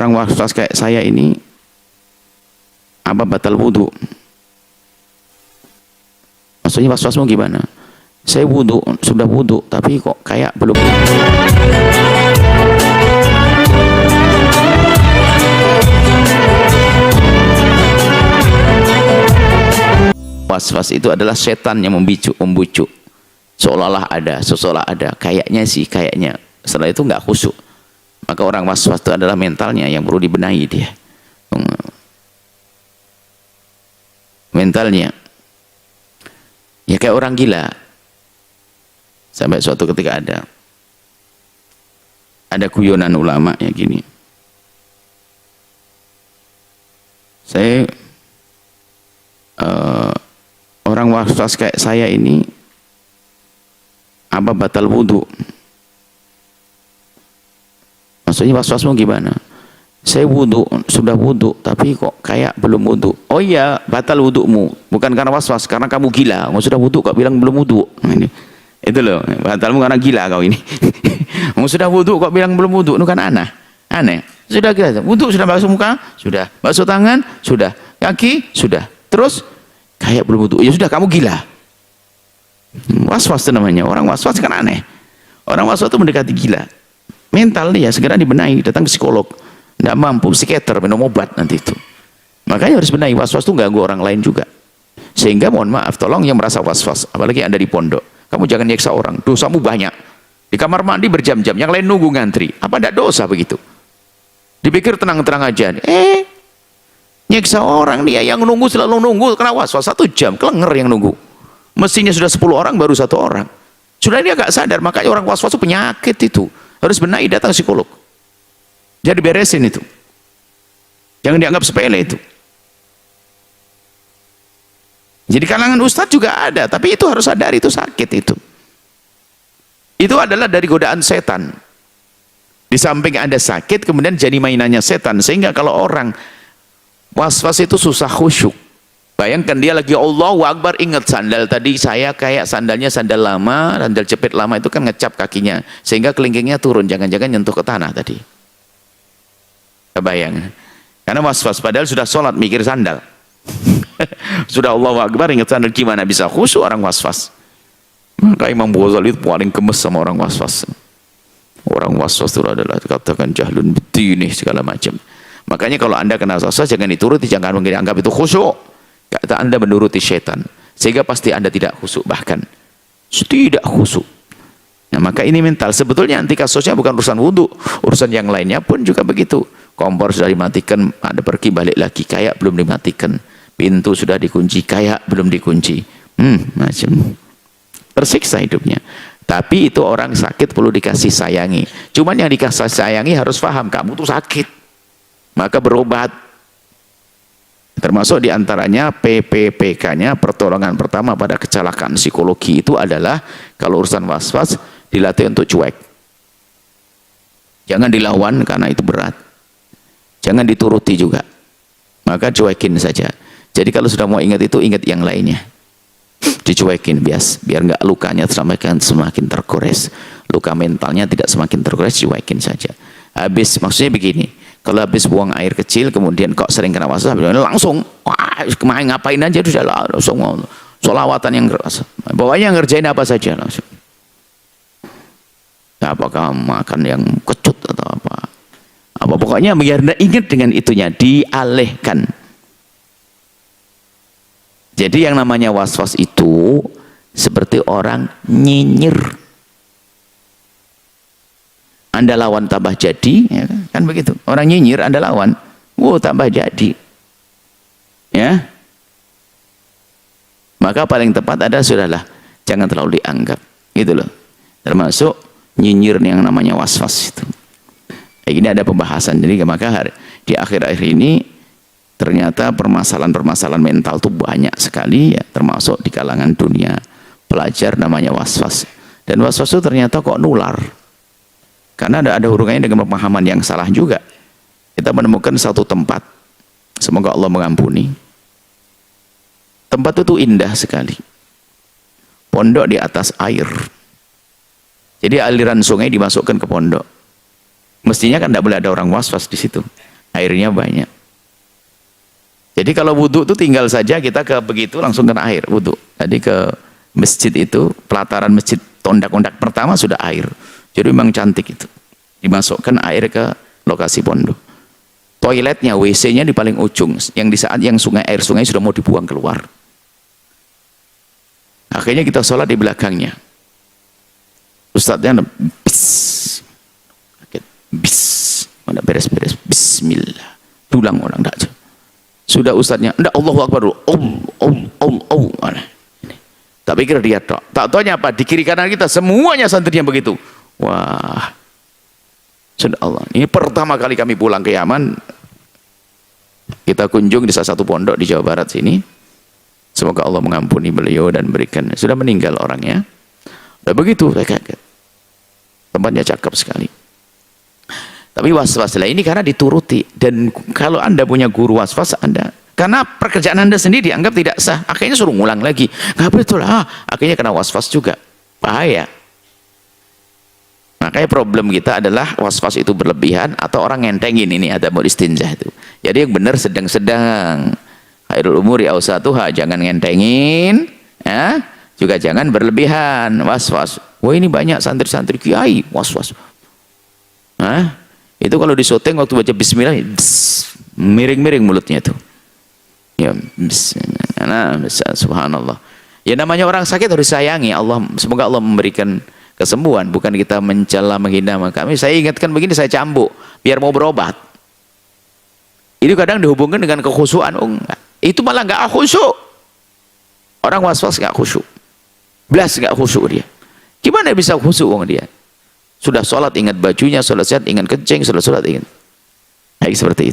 Orang was-was kayak saya ini apa batal wudhu? Maksudnya was-wasmu gimana? Saya wudhu, sudah wudhu, tapi kok kayak belum. Was-was itu adalah setan yang membujuk, seolah-olah ada, seolah ada, kayaknya sih, kayaknya. Setelah itu nggak khusyuk. Maka orang was-was itu adalah mentalnya yang perlu dibenahi dia. Mentalnya. Ya kayak orang gila. Sampai suatu ketika ada guyonan ulama ya gini. Saya orang was-was kayak saya ini apa batal wudhu? Maksudnya was-wasmu gimana? Saya wudhu, sudah wudhu, tapi kok kayak belum wudhu. Oh iya, batal wudhumu. Bukan karena was-was, karena kamu gila. Kamu sudah wudhu kok bilang belum wudhu. Itu loh, batalmu karena gila kau ini. Kamu sudah wudhu kok bilang belum wudhu. Itu kan aneh. Sudah gila. Wudhu sudah basuh muka? Sudah. Basuh tangan? Sudah. Kaki? Sudah. Terus kayak belum wudhu. Ya sudah, kamu gila. Was-was itu namanya. Orang was-was kan aneh. Orang was-was itu mendekati gila. Mental dia segera dibenahi, datang ke psikolog. Tidak mampu, psikiater, minum obat nanti itu. Makanya harus benahi. Was-was itu ganggu orang lain juga. Sehingga mohon maaf, tolong yang merasa was-was, apalagi Anda di pondok, kamu jangan nyeksa orang, dosamu banyak. Di kamar mandi berjam-jam, yang lain nunggu ngantri. Apa tidak dosa begitu? Dipikir tenang-tenang aja. Nyeksa orang, dia yang nunggu selalu nunggu, kena was-was 1 jam, kelenger yang nunggu. Mestinya sudah 10 orang, baru 1 orang. Sudah dia agak sadar, makanya orang was-was itu penyakit itu. Harus benahi, datang psikolog. Jadi beresin itu. Jangan dianggap sepele itu. Jadi kalangan ustadz juga ada, tapi itu harus sadar itu sakit itu. Itu adalah dari godaan setan. Di samping ada sakit, kemudian jadi mainannya setan. Sehingga kalau orang was-was itu susah khusyuk. Bayangkan dia lagi Allahu Akbar, ingat sandal tadi saya kayak sandalnya sandal lama, sandal jepit lama itu kan ngecap kakinya. Sehingga kelingkingnya turun, jangan-jangan nyentuh ke tanah tadi. Kebayang. Karena was-was, padahal sudah sholat mikir sandal. Sudah Allahu Akbar ingat sandal, gimana bisa khusyuk orang was-was? Maka Imam Ghazali itu paling gemes sama orang was-was. Orang was-was itu adalah dikatakan jahlun bidini segala macam. Makanya kalau Anda kena was-was jangan dituruti, jangan menganggap itu khusyuk. Kata Anda menuruti syaitan, sehingga pasti Anda tidak khusyuk, bahkan tidak khusyuk. Nah, maka ini mental. Sebetulnya anti kasusnya bukan urusan wudhu, urusan yang lainnya pun juga begitu. Kompor sudah dimatikan, ada pergi balik lagi, kayak belum dimatikan. Pintu sudah dikunci, kayak belum dikunci. Macam tersiksa hidupnya. Tapi itu orang sakit perlu dikasih sayangi. Cuman yang dikasih sayangi harus paham, kamu tuh sakit. Maka berobat. Termasuk diantaranya PPPK-nya, pertolongan pertama pada kecelakaan psikologi itu adalah kalau urusan was-was dilatih untuk cuek. Jangan dilawan karena itu berat. Jangan dituruti juga. Maka cuekin saja. Jadi kalau sudah mau ingat itu, ingat yang lainnya. Dicuekin biar nggak lukanya semakin tergores. Luka mentalnya tidak semakin tergores, cuekin saja. Habis, maksudnya begini. Kalau habis buang air kecil, kemudian kok sering kena was-was, langsung, wah, kemarin ngapain aja, sudah langsung sholawatan yang keras. Pokoknya ngerjain apa saja langsung. Apakah makan yang kecut atau apa? Pokoknya biar ingat dengan itunya, dialihkan. Jadi yang namanya was-was itu seperti orang nyinyir. Anda lawan tambah jadi, ya kan begitu. Orang nyinyir, Anda lawan, tambah jadi. Ya. Maka paling tepat ada sudahlah, jangan terlalu dianggap, gitu loh. Termasuk nyinyir yang namanya was-was itu. Ini ada pembahasan. Jadi maka di akhir-akhir ini ternyata permasalahan-permasalahan mental itu banyak sekali, ya, termasuk di kalangan dunia pelajar namanya was-was. Dan was-was itu ternyata kok nular. Karena ada hubungannya dengan pemahaman yang salah juga. Kita menemukan satu tempat, semoga Allah mengampuni. Tempat itu indah sekali. Pondok di atas air. Jadi aliran sungai dimasukkan ke pondok. Mestinya kan tidak boleh ada orang was-was di situ. airnya banyak. Jadi kalau wudhu itu tinggal saja kita ke begitu langsung kena air wudhu. Jadi ke masjid itu, pelataran masjid tondak-ondak pertama sudah air. Jadi memang cantik itu. Dimasukkan air ke lokasi pondok. Toiletnya, WC-nya di paling ujung. Yang di saat yang air sungai sudah mau dibuang keluar. Akhirnya kita sholat di belakangnya. Ustadznya bis, bis, mana beres-beres, Bismillah. Ulang-ulang, enggak. Sudah ustadznya, enggak, Allahu Akbar dulu. Tak pikir dia tak taunya apa, di kiri kanan kita semuanya santrinya begitu. Wah, sudah Allah. Ini pertama kali kami pulang ke Yaman. Kita kunjung di salah satu pondok di Jawa Barat sini. Semoga Allah mengampuni beliau dan berikan, sudah meninggal orangnya. Udah begitu, saya kaget. Tempatnya cakep sekali. Tapi was-was lah ini karena dituruti. Dan kalau Anda punya guru was-was, Anda, karena pekerjaan Anda sendiri dianggap tidak sah, akhirnya suruh ngulang lagi. Nggak betul, akhirnya kena was-was juga. Bahaya. Makanya problem kita adalah was-was itu berlebihan atau orang ngentengin, ini ada mau istinjah itu. Jadi yang benar sedang-sedang. Khairul umuri awsatuha, jangan ngentengin, ya. Juga jangan berlebihan, was-was. Wah, ini banyak santri-santri kiai was-was. Itu kalau disyuting waktu baca bismillah, miring-miring mulutnya itu. Ya, bismillah, subhanallah. Ya namanya orang sakit harus sayangi. Allah, semoga Allah memberikan kesembuhan, bukan kita mencela, menghina kami. Saya ingatkan begini, saya cambuk biar mau berobat. Itu kadang dihubungkan dengan kekhusyuan. Itu malah nggak khusyuk. Orang was-was nggak khusyuk. Belas nggak khusyuk dia. Gimana bisa khusyuk dia? Sudah sholat ingat bajunya, sholat sehat ingat kencing, sholat ingat. Baik seperti itu.